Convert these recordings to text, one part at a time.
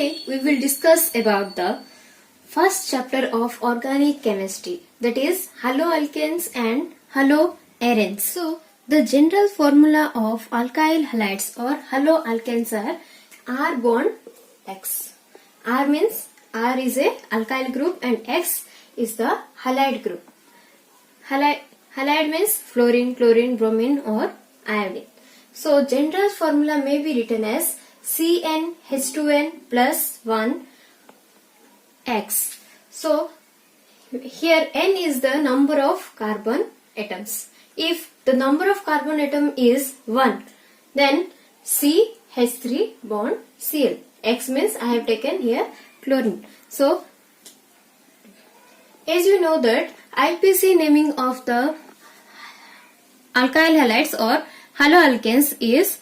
Today we will discuss about the first chapter of organic chemistry, that is haloalkanes and haloarenes. So the general formula of alkyl halides or haloalkanes are R bond X. R means R is a alkyl group and X is the halide group. Halide means fluorine, chlorine, bromine or iodine. So general formula may be written as CnH2n plus 1 X. So here N is the number of carbon atoms. If the number of carbon atom is 1, then CH3 bond Cl. X means I have taken here chlorine. So as you know that IPC naming of the alkyl halides or haloalkanes is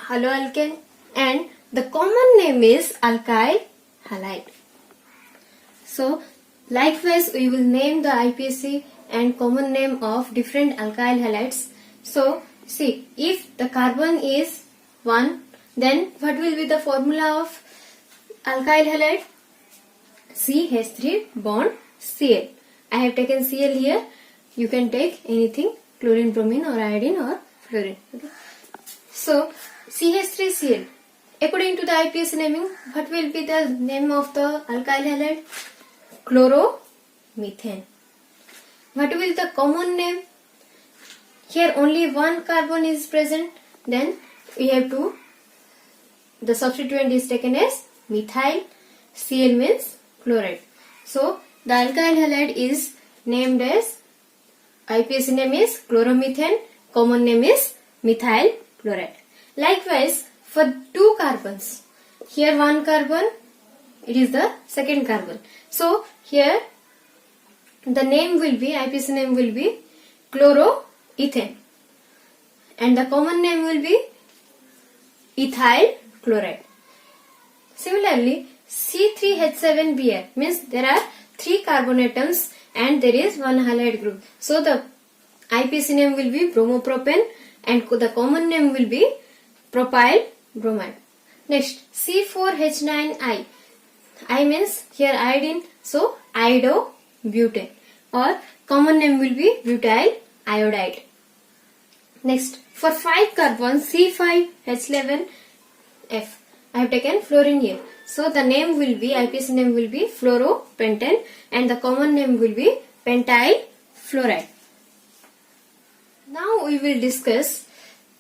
haloalkane and the common name is alkyl halide. So likewise we will name the IPC and common name of different alkyl halides. So see, if the carbon is 1, then what will be the formula of alkyl halide? CH3 bond Cl. I have taken Cl here. You can take anything, chlorine, bromine or iodine or fluorine. Okay. So CH3Cl. According to the IPC naming, what will be the name of the alkyl halide? Chloromethane. What will the common name? Here only one carbon is present. Then we have to, the substituent is taken as methyl. Cl means chloride. So the alkyl halide is named as, IPC name is chloromethane, common name is methyl chloride. Likewise, for two carbons, here one carbon, it is the second carbon. So here the name will be, IPC name will be chloroethane and the common name will be ethyl chloride. Similarly, C3H7Br means there are 3 carbon atoms and there is one halide group. So the IPC name will be bromopropane and the common name will be propyl bromide. Next, C4H9I. I means here iodine, so iodobutane or common name will be butyl iodide. Next, for 5 carbons, C5H11F. I have taken fluorine here. So the name will be, IPC name will be fluoropentane and the common name will be pentyl fluoride. Now we will discuss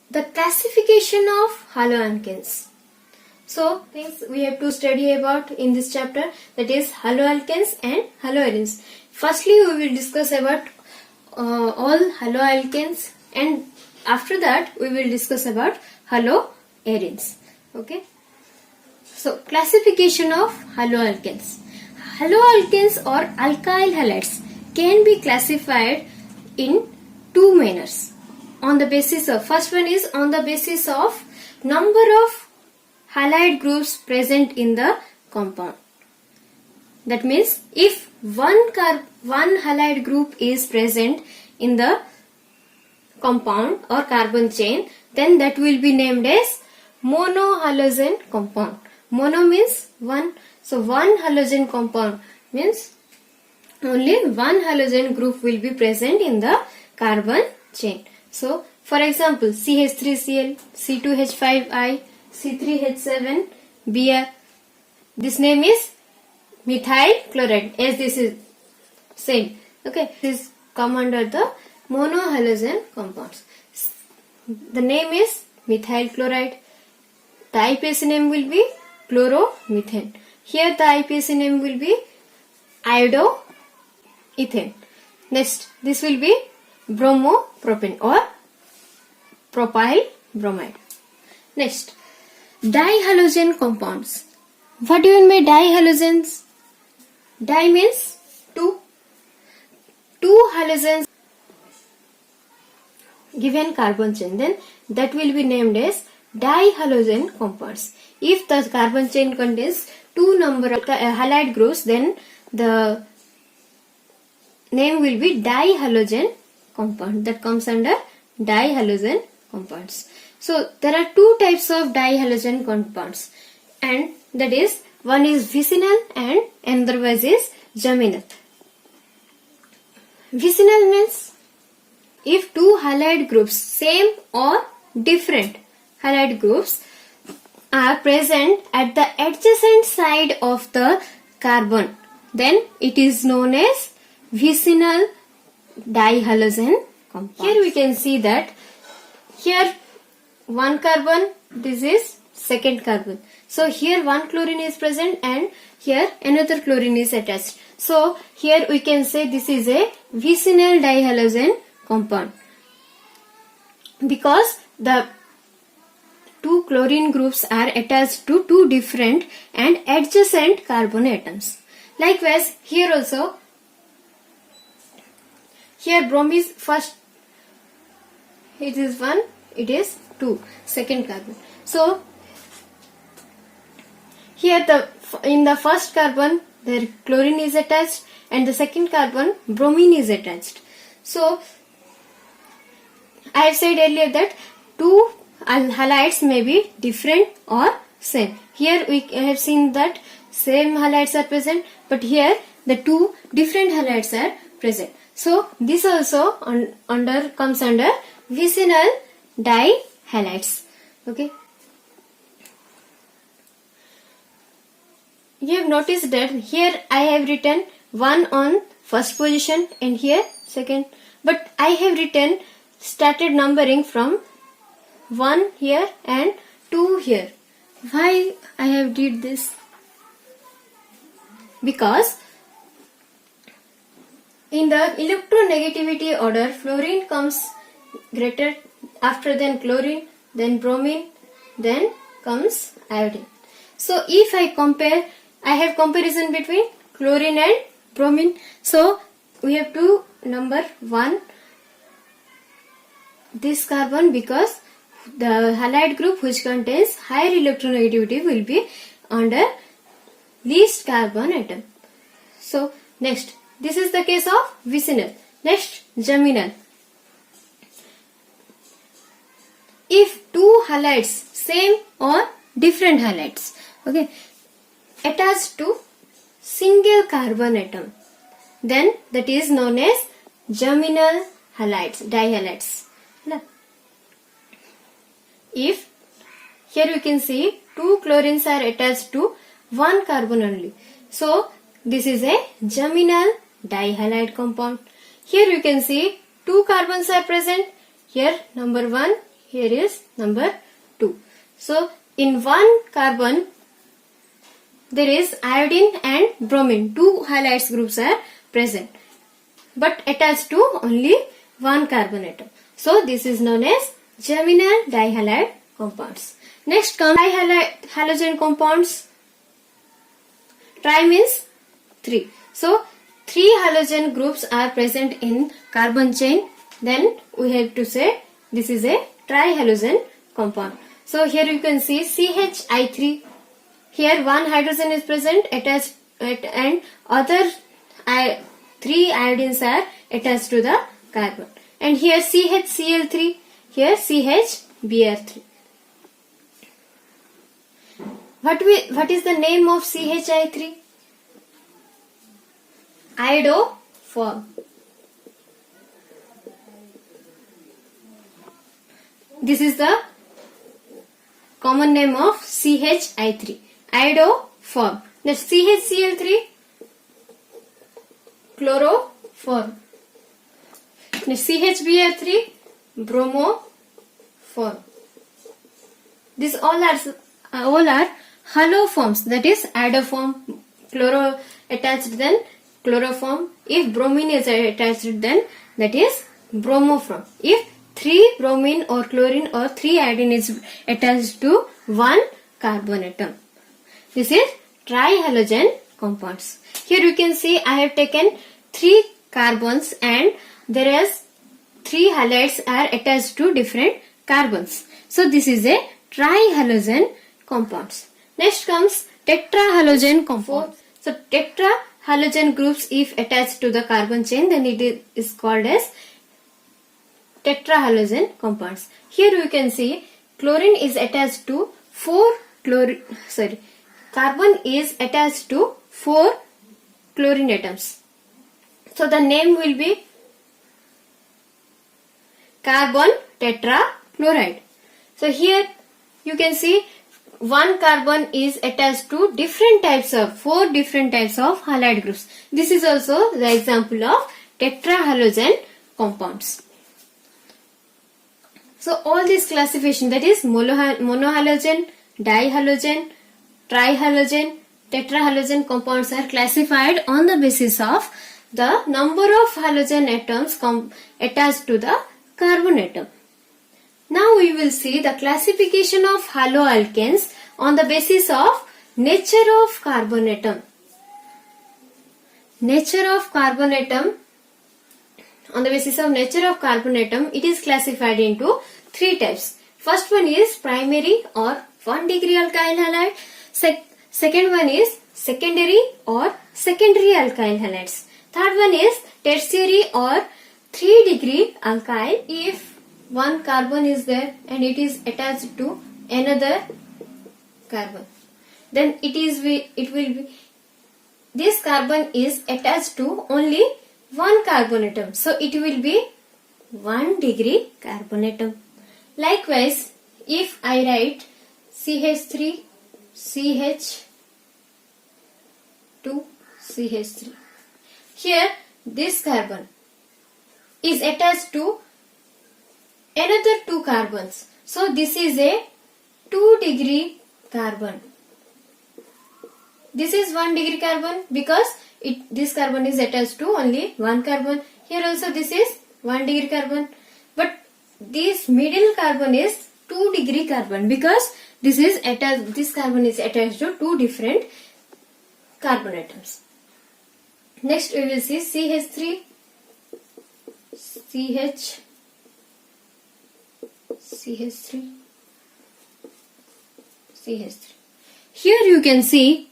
the classification of haloalkanes. So things we have to study about in this chapter, that is haloalkanes and haloarenes. Firstly we will discuss about all haloalkanes and after that we will discuss about haloarenes. Okay. So classification of haloalkanes. Haloalkanes or alkyl halides can be classified in two manners. On the basis of, first one is on the basis of number of halide groups present in the compound. That means if one halide group is present in the compound or carbon chain, then that will be named as monohalogen compound. Mono means one. So one halogen compound means only one halogen group will be present in the carbon chain. So for example, CH3Cl, C2H5I, C3H7Br. This name is methyl chloride, as this is same. Okay, this come under the monohalogen compounds. The name is methyl chloride. The IPC name will be chloromethane. Here the IPC name will be iodoethane. Next, this will be bromopropane or propyl bromide. Next, dihalogen compounds. What do you mean by dihalogens? Di means two. Two halogens given carbon chain, then that will be named as dihalogen compounds. If the carbon chain contains two number of halide groups, then the name will be dihalogen compound. That comes under dihalogen compounds. So there are two types of dihalogen compounds. and that is one is vicinal and another one is geminal. Vicinal means if two halide groups, same or different halide groups, are present at the adjacent side of the carbon, then it is known as vicinal dihalogen compound. Here we can see that here one carbon, this is second carbon. So here one chlorine is present and here another chlorine is attached. So here we can say this is a vicinal dihalogen compound because the two chlorine groups are attached to two different and adjacent carbon atoms. Likewise, here also, here bromine is first, it is 1, it is 2, second carbon. So, here in the first carbon, there chlorine is attached and the second carbon, bromine is attached. So, I have said earlier that two halides may be different or same. Here we have seen that same halides are present, but here the two different halides are present. So this also comes under vicinal dihalides. Okay. You have noticed that here I have written 1 on first position and here second, but I have written started numbering from 1 here and 2 here. Why I have did this? Because in the electronegativity order, fluorine comes greater after than chlorine, then bromine, then comes iodine. So if I compare, I have comparison between chlorine and bromine. So we have to number 1 this carbon because the halide group which contains higher electronegativity will be under least carbon atom. So next, this is the case of vicinal. Next, geminal. If two halides, same or different halides, okay, attached to single carbon atom, then that is known as geminal halides, dihalides. If here you can see two chlorines are attached to one carbon only. So this is a geminal dihalide compound. Here you can see two carbons are present. Here number 1, here is number 2. So in one carbon there is iodine and bromine. Two halides groups are present but attached to only one carbon atom. So this is known as geminal dihalide compounds. Next comes halogen compounds. Tri means 3. So 3 halogen groups are present in carbon chain. Then we have to say this is a trihalogen compound. So here you can see CHI3. Here one hydrogen is present attached and other 3 iodines are attached to the carbon. And here CHCl3. Here CHBr3. What is the name of CHI3? Iodoform. This is the common name of CHI3. Iodoform. Next CHCl3. Chloroform. Next CHBr3. Bromoform. These all are haloforms, that is iodoform. Chloro attached, then chloroform. If bromine is attached, then that is bromoform. If 3 bromine or chlorine or 3 iodine is attached to one carbon atom. This is trihalogen compounds. Here you can see I have taken 3 carbons and there is 3 halides are attached to different carbons. So this is a trihalogen compounds. Next comes tetrahalogen compounds. So tetrahalogen groups if attached to the carbon chain, then it is called as tetrahalogen compounds. Here you can see chlorine is attached to 4 chlorine. Sorry, carbon is attached to 4 chlorine atoms. So the name will be carbon tetrachloride. So here you can see one carbon is attached to 4 different types of halide groups. This is also the example of tetrahalogen compounds. So all this classification, that is monohalogen, dihalogen, trihalogen, tetrahalogen compounds are classified on the basis of the number of halogen atoms attached to the carbon atom. Now we will see the classification of haloalkanes on the basis of nature of carbon atom. Nature of carbon atom. On the basis of nature of carbon atom, it is classified into 3 types. First one is primary or 1 degree alkyl halide. Second one is secondary or secondary alkyl halides. Third one is tertiary or 3 degree alkyl if one carbon is there and it is attached to another carbon. Then this carbon is attached to only one carbon atom. So it will be 1 degree carbon atom. Likewise, if I write CH3, CH2, CH3. Here this carbon is attached to another 2 carbons. So this is a 2 degree carbon. This is 1 degree carbon because this carbon is attached to only one carbon. Here also this is 1 degree carbon. But this middle carbon is 2 degree carbon because this carbon is attached to 2 different carbon atoms. Next we will see CH3, CH3. Here you can see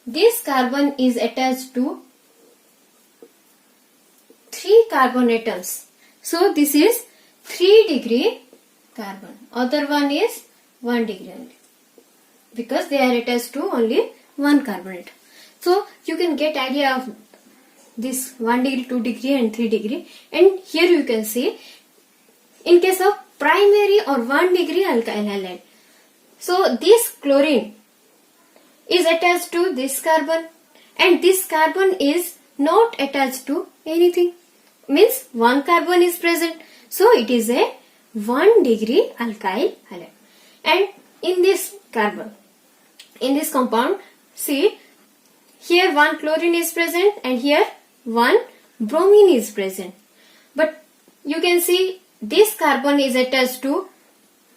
this carbon is attached to 3 carbon atoms. So this is 3 degree carbon. Other one is 1 degree only because they are attached to only one carbon atom. So you can get idea of this 1 degree, 2 degree and 3 degree. And here you can see in case of primary or 1 degree alkyl halide. So this chlorine is attached to this carbon and this carbon is not attached to anything. Means one carbon is present. So it is a 1 degree alkyl halide. And in this compound, see here one chlorine is present and here one bromine is present. But you can see this carbon is attached to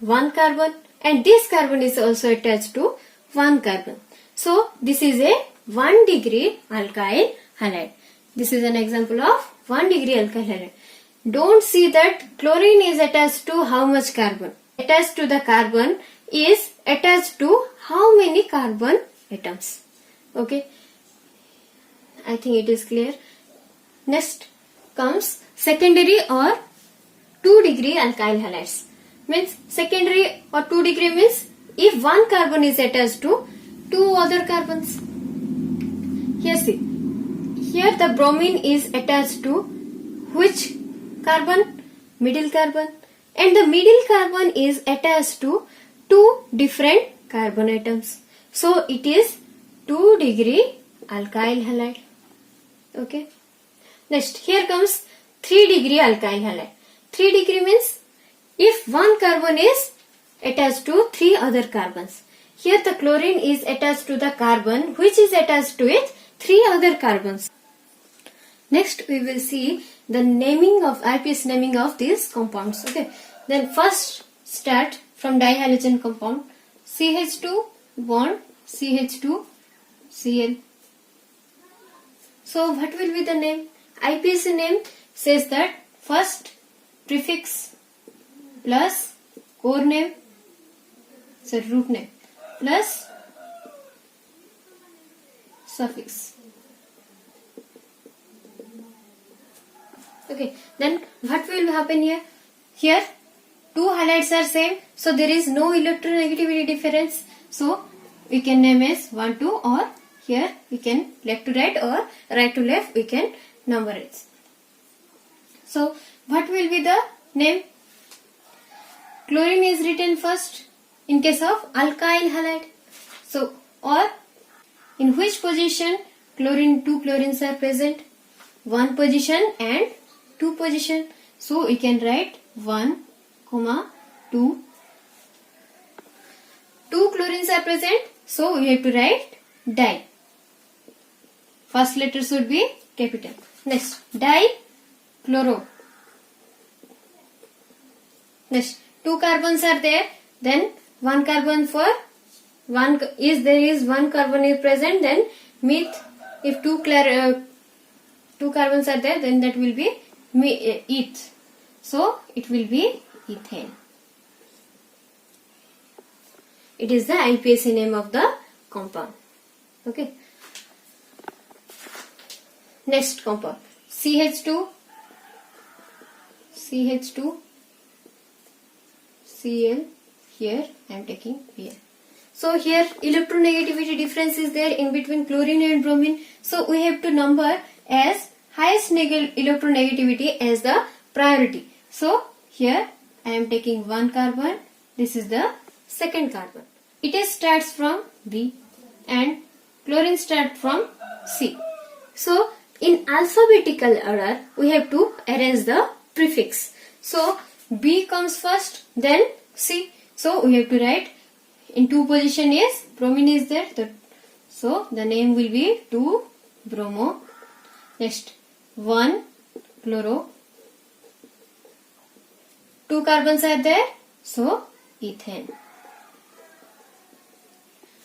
one carbon and this carbon is also attached to one carbon. So this is a 1 degree alkyl halide. This is an example of 1 degree alkyl halide. Don't see that chlorine is attached to how much carbon. Attached to the carbon is attached to how many carbon atoms. Okay. I think it is clear. Next comes secondary or 2 degree alkyl halides. Means secondary or 2 degree means if one carbon is attached to 2 other carbons. Here see. Here the bromine is attached to which carbon? Middle carbon. And the middle carbon is attached to 2 different carbon atoms. So it is 2 degree alkyl halide. Okay. Next, here comes 3 degree alkyl halide. 3 degree means if one carbon is attached to 3 other carbons. Here the chlorine is attached to the carbon which is attached to it 3 other carbons. Next we will see the IPS naming of these compounds. Okay. Then first start from dihalogen compound. CH2 bond CH2 Cl. So what will be the name? IPS name says that first prefix plus core name, root name plus suffix. Okay, then what will happen here? Here 2 halides are same, so there is no electronegativity difference. So we can name as 1, 2, or here we can left to right or right to left we can number it. So what will be the name? Chlorine is written first in case of alkyl halide. So, or in which position chlorine, 2 chlorines are present? 1 position and 2 position. So we can write 1, 2. 2 chlorines are present. So we have to write di. First letter should be capital. Next, dichloro. Next, 2 carbons are there. Then 1 carbon for one is there is 1 carbon is present. Then meth. If 2 carbons are there, then that will be eth. So it will be ethane. It is the IUPAC name of the compound. Okay. Next compound, CH2, Cl. Here I am taking here. So here electronegativity difference is there in between chlorine and bromine. So we have to number as highest electronegativity as the priority. So here I am taking 1 carbon. This is the second carbon. It starts from B and chlorine starts from C. So in alphabetical order we have to arrange the prefix. So B comes first, then C. So we have to write in 2 position is bromine is there. So the name will be 2 bromo. Next 1 chloro. 2 carbons are there. So ethane.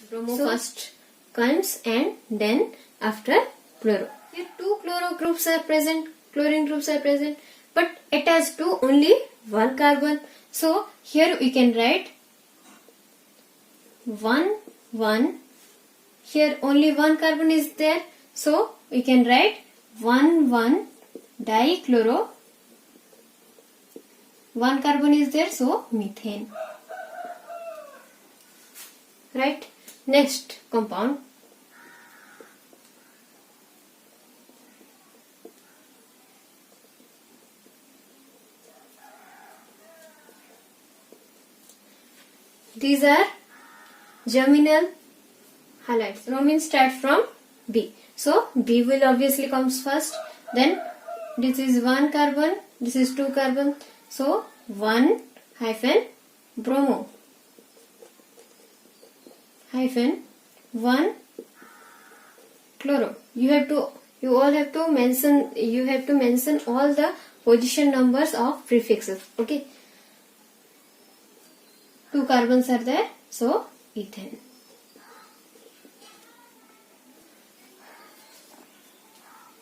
Bromo first comes and then after chloro. Here 2 chloro groups are present, chlorine groups are present, but attached to only 1 carbon. So here we can write 1, 1. Here only 1 carbon is there. So we can write 1, 1 dichloro. 1 carbon is there, so methane. Right. Next compound. These are germinal halides. Bromine starts from B. So B will obviously comes first. Then this is 1 carbon. This is 2 carbon. So 1 hyphen bromo hyphen 1 chloro. You all have to mention. You have to mention all the position numbers of prefixes. Okay. 2 carbons are there. So ethane.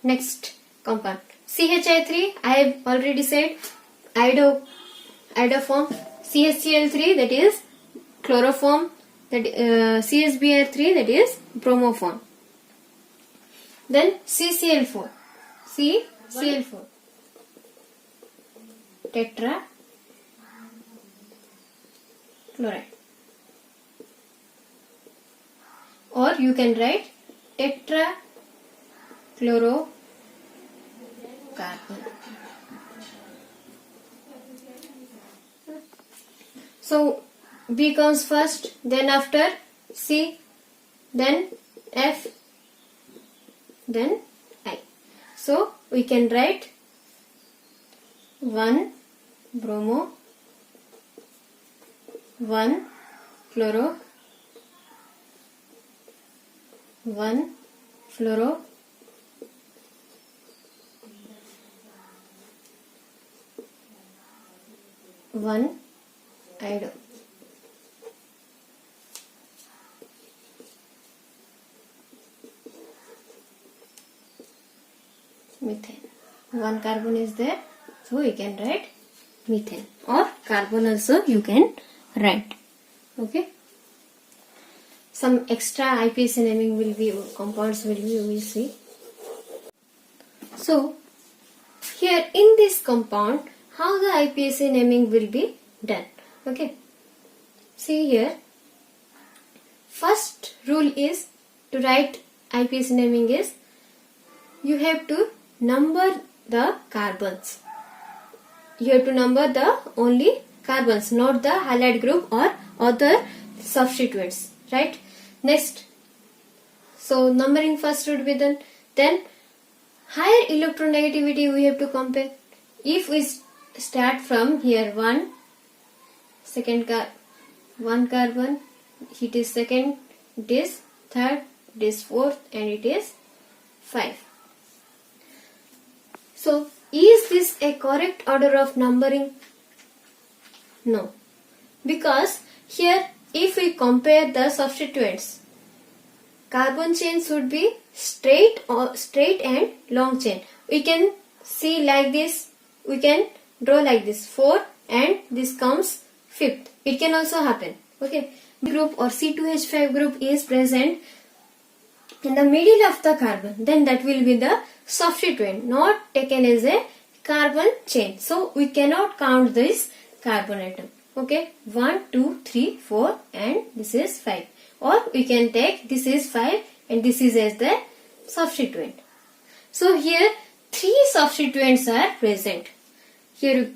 Next compound CHI3. I have already said iodoform. CHCl3 that is chloroform. That CHBr3 that is bromoform. Then CCl4. CCl4 tetra chloride. Or you can write tetra chlorocarbon. So B comes first, then after C, then F, then I. So we can write 1 bromo, 1 chloro, 1 fluoro, 1 iodo. Methane. 1 carbon is there, so we can write methane, or carbon also you can write. Okay. Some extra IUPAC naming will be, compounds will be, we will see. So here in this compound, how the IUPAC naming will be done. Okay. See here, first rule is to write IPS naming is you have to number the carbons. You have to number the only carbons, not the halide group or other substituents, right? Next, so numbering first would be done. Then higher electronegativity we have to compare. If we start from here 1 carbon, it is second, it is third, it is fourth, and it is 5. So is this a correct order of numbering? No, because here if we compare the substituents, carbon chain should be straight and long chain. We can see like this, we can draw like this 4 and this comes 5th. It can also happen. Okay, group or C2H5 group is present in the middle of the carbon, then that will be the substituent, not taken as a carbon chain. So we cannot count this carbon atom. Okay, 1, 2, 3, 4 and this is 5. Or we can take this is 5 and this is as the substituent. So here 3 substituents are present. Here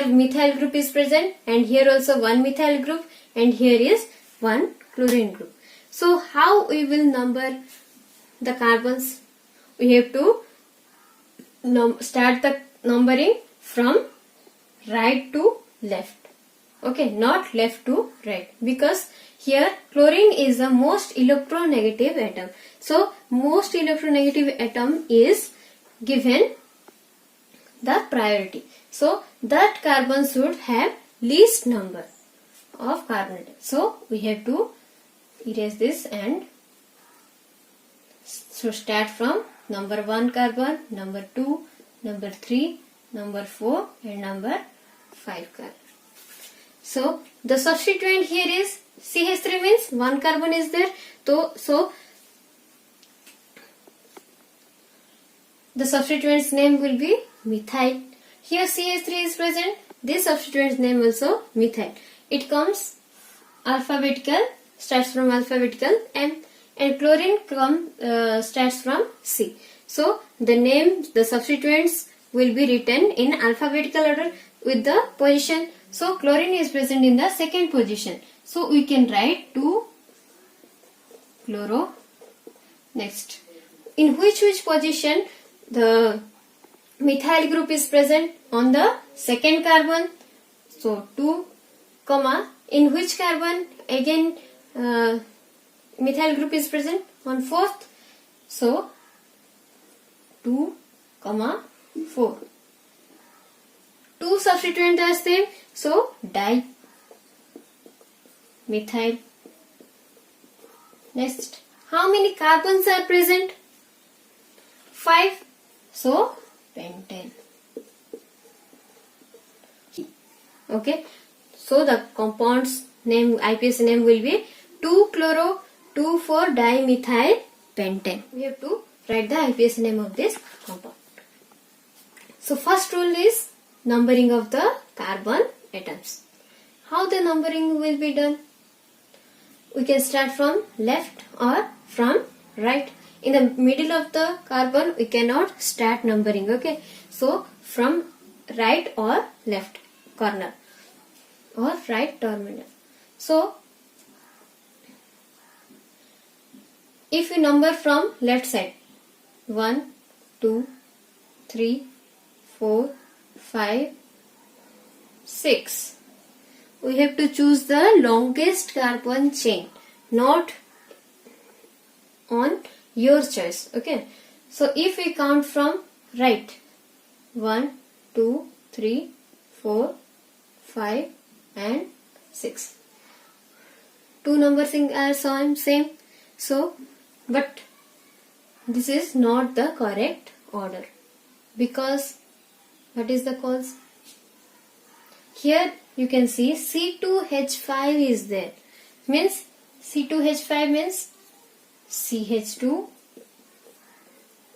methyl group is present, and here also one methyl group, and here is one chlorine group. So how we will number the carbons? We have to start the numbering from right to left. Okay, not left to right, because here chlorine is the most electronegative atom. So most electronegative atom is given the priority. So that carbon should have least number of carbon atoms. So we have to erase this and so start from number 1 carbon, number 2, number 3, number 4 and number 5 carbon. So the substituent here is CH3 means 1 carbon is there. So the substituent's name will be methyl. Here CH3 is present. This substituent's name also methyl. It comes alphabetical, starts from alphabetical M, and chlorine starts from C. So the name, the substituents will be written in alphabetical order with the position. So chlorine is present in the second position. So we can write 2-chloro. Next, in which position the methyl group is present? On the second carbon. So 2, comma, in which carbon again methyl group is present? On 4th. So 2, comma 4. 2 substituents are same. So dimethyl. Next, how many carbons are present? 5. So pentane. Okay. So the compound's name, IPS name will be 2-chloro 2,4-dimethyl pentane. We have to write the IPS name of this compound. So first rule is numbering of the carbon atoms. How the numbering will be done? We can start from left or from right. In the middle of the carbon we cannot start numbering. Okay. So from right or left corner or right terminal. So if we number from left side 1, 2, 3, 4, 5, 6, we have to choose the longest carbon chain, not on your choice. Okay. So if we count from right 1, 2, 3, 4, 5 and 6. 2 numbers are same. So but this is not the correct order, because what is the cause? Here you can see C2H5 is there. Means C2H5 means CH2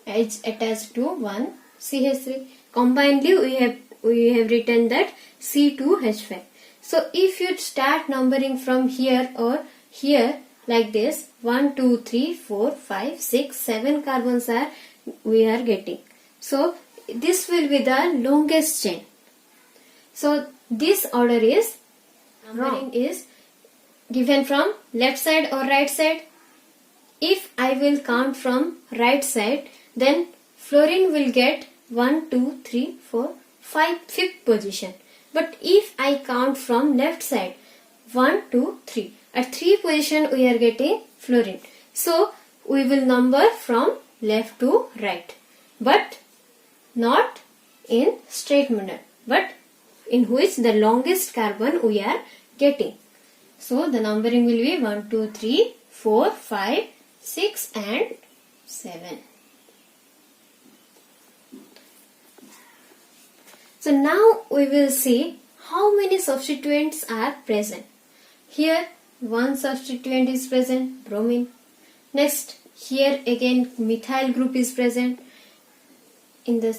is attached to one CH3. Combinedly we have written that C2H5. So if you start numbering from here or here like this. 1, 2, 3, 4, 5, 6, 7 carbons we are getting. So this will be the longest chain. So this order is numbering is given from left side or right side. If I will count from right side, then fluorine will get 1, 2, 3, 4, 5, 5th position. But if I count from left side, 1, 2, 3. At 3 position we are getting fluorine. So we will number from left to right. But not in straight manner, but in which the longest carbon we are getting. So the numbering will be 1, 2, 3, 4, 5, 6 and 7. So now we will see how many substituents are present. Here one substituent is present, bromine. Next here again methyl group is present. In the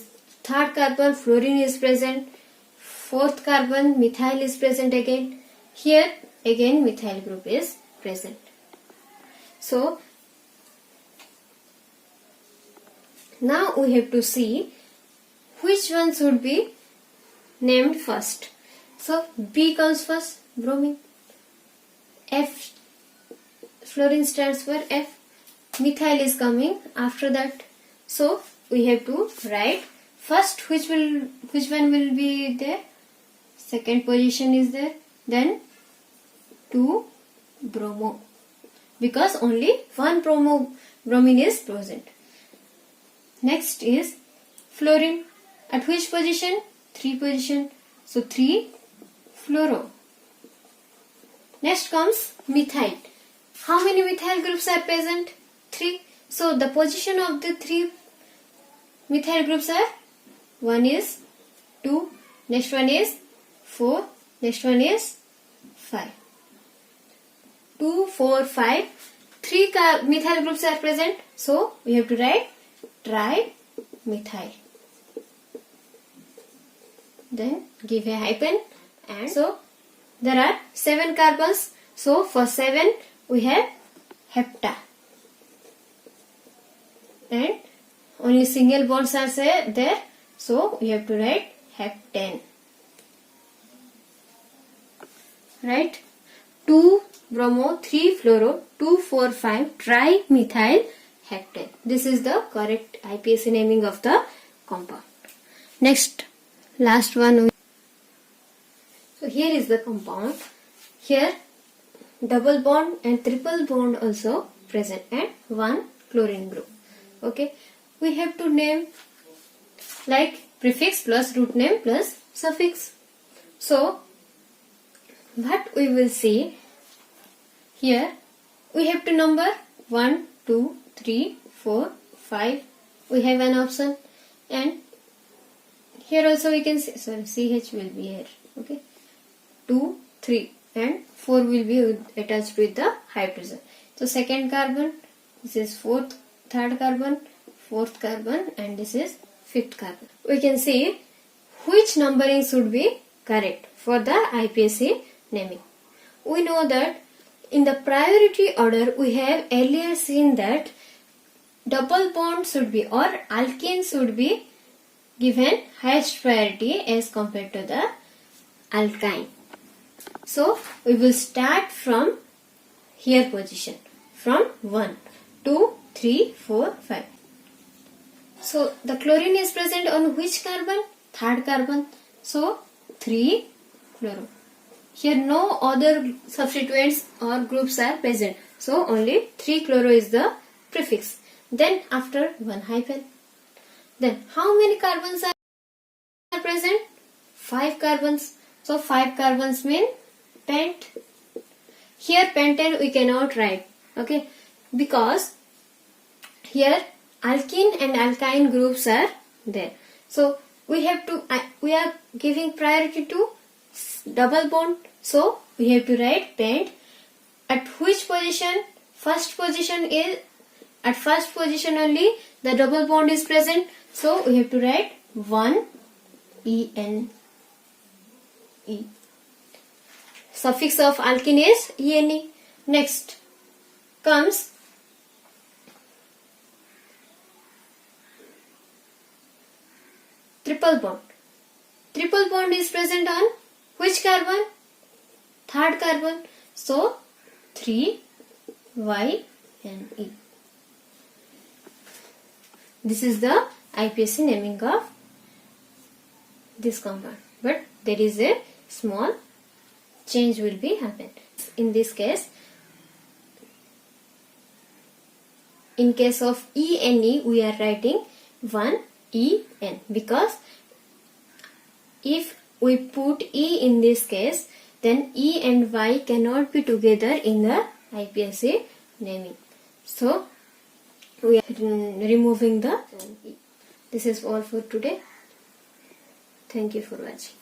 third carbon fluorine is present. Fourth carbon methyl is present again. Here again methyl group is present. So now we have to see which one should be named first. So B comes first, bromine. F, fluorine stands for F. Methyl is coming after that. So we have to write first which one will be there. Second position is there. Then 2 bromo, because only one bromine is present. Next is fluorine. At which position? 3 position. So 3 fluoro. Next comes methyl. How many methyl groups are present? 3. So the position of the 3 methyl groups are, one is 2, next one is 4, next one is 5. 2, 4, 5. 3 methyl groups are present. So we have to write trimethyl. Then give a hyphen, and so there are 7 carbons. So for 7 we have hepta, and only single bonds are there. So we have to write heptane. Right? 2 bromo, 3 fluoro, 2, 4, 5 trimethyl heptane. This is the correct IPSC naming of the compound. Next, last one. So here is the compound. Here double bond and triple bond also present, and one chlorine group. Okay, we have to name like prefix plus root name plus suffix. So what we will see here, we have to number 1, 2, 3, 4, 5. We have an option, and here also we can see, sorry, CH will be here. Okay, 2, 3 and 4 will be attached with the hydrogen. So second carbon, this is third carbon, fourth carbon, and this is fifth carbon. We can see which numbering should be correct for the IPSC naming. We know that in the priority order we have earlier seen that double bond should be, or alkene should be given highest priority as compared to the alkyne. So we will start from here position, from 1, 2, 3, 4, 5. So the chlorine is present on which carbon? Third carbon. So 3 fluoro. Here no other substituents or groups are present. So only 3 chloro is the prefix. Then after one hyphen. Then how many carbons are present? 5 carbons. So 5 carbons mean pent. Here pentane we cannot write. Okay, because here alkene and alkyne groups are there. So we are giving priority to double bond. So we have to write pent. At which position? First position is, at first position only the double bond is present. So we have to write 1 EN. Suffix of alkene is ENE. Next, comes triple bond. Triple bond is present on which carbon? Third carbon. So 3Y and E. This is the IPSC naming of this compound. But there is a small change will be happened. In this case, in case of E and E, we are writing 1EN, because if we put E in this case, then E and Y cannot be together in the IPSC naming. So we are removing the E. This is all for today. Thank you for watching.